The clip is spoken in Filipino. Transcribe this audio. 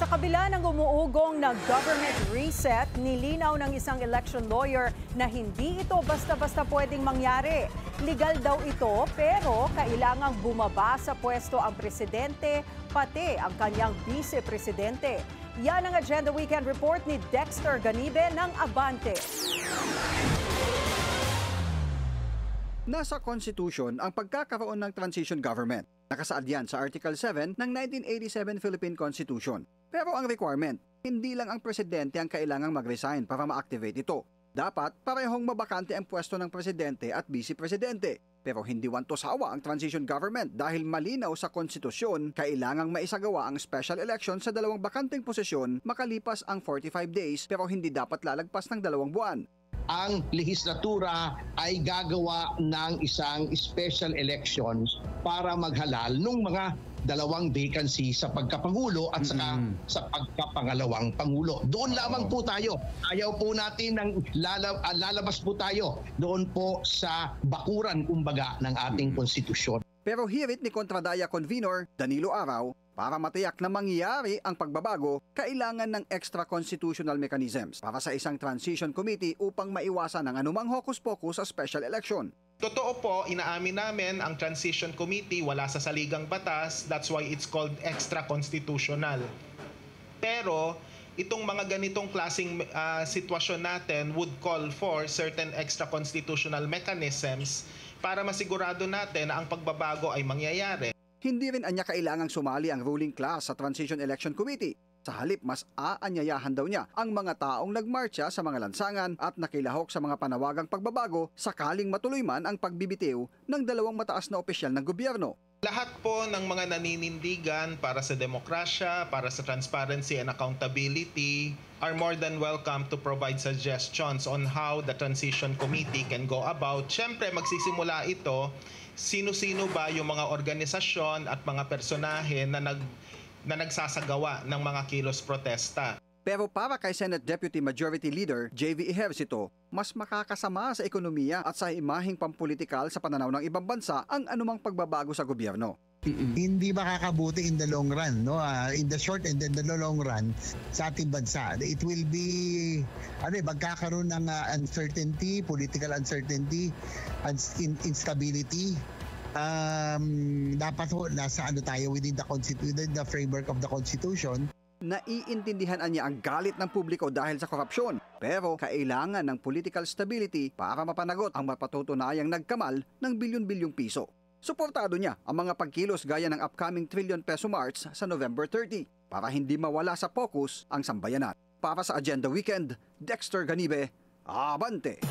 Sa kabila ng umuugong na government reset, nilinaw ng isang election lawyer na hindi ito basta-basta pwedeng mangyari. Legal daw ito pero kailangang bumaba sa pwesto ang presidente pati ang kanyang vice-presidente. Yan ang Agenda Weekend Report ni Dexter Ganibe ng Abante. Nasa Constitution ang pagkakaroon ng transition government. Nakasaad yan sa Article 7 ng 1987 Philippine Constitution. Pero ang requirement, hindi lang ang presidente ang kailangang mag-resign para ma-activate ito. Dapat parehong mabakante ang pwesto ng presidente at vice-presidente. Pero hindi wantosawa ang transition government dahil malinaw sa konstitusyon, kailangang maisagawa ang special election sa dalawang bakanteng posisyon makalipas ang 45 days pero hindi dapat lalagpas ng 2 buwan. Ang lehislatura ay gagawa ng isang special elections para maghalal ng mga dalawang vacancy sa pagkapangulo at saka sa pagkapangalawang pangulo. Doon lamang po tayo. Ayaw po natin ng lalabas po tayo doon po sa bakuran kumbaga ng ating konstitusyon. Pero hirit ni Kontradaya Convenor Danilo Araw, para matiyak na mangyari ang pagbabago, kailangan ng extra constitutional mechanisms para sa isang transition committee upang maiwasan ang anumang hocus-pocus sa special election. Totoo po, inaamin namin ang Transition Committee wala sa saligang batas. That's why it's called extra-constitutional. Pero itong mga ganitong klaseng sitwasyon natin would call for certain extra-constitutional mechanisms para masigurado natin na ang pagbabago ay mangyayari. Hindi rin anya kailangang sumali ang ruling class sa Transition Election Committee. Sa halip, mas aanyayahan daw niya ang mga taong nagmarcha sa mga lansangan at nakilahok sa mga panawagang pagbabago sakaling matuloy man ang pagbibitiw ng dalawang mataas na opisyal ng gobyerno. Lahat po ng mga naninindigan para sa demokrasya, para sa transparency and accountability are more than welcome to provide suggestions on how the Transition Committee can go about. Siyempre, magsisimula ito, sino-sino ba yung mga organisasyon at mga personahe na nagsasagawa ng mga kilos protesta. Pero para kay Senate Deputy Majority Leader J.V. Ejercito, mas makakasama sa ekonomiya at sa imaheng pampolitikal sa pananaw ng ibang bansa ang anumang pagbabago sa gobyerno. Hindi makakabuti in the long run, no? In the short and in the long run sa ating bansa. It will be magkakaroon ng uncertainty, political uncertainty, instability. Dapat nasa tayo within the framework of the Constitution. Naiintindihan niya ang galit ng publiko dahil sa korupsyon, pero kailangan ng political stability para mapanagot ang mapatutunayang nagkamal ng bilyon-bilyong piso. Suportado niya ang mga pagkilos gaya ng upcoming trillion peso march sa November 30 para hindi mawala sa focus ang sambayanan. Para sa Agenda Weekend, Dexter Ganibe, Abante!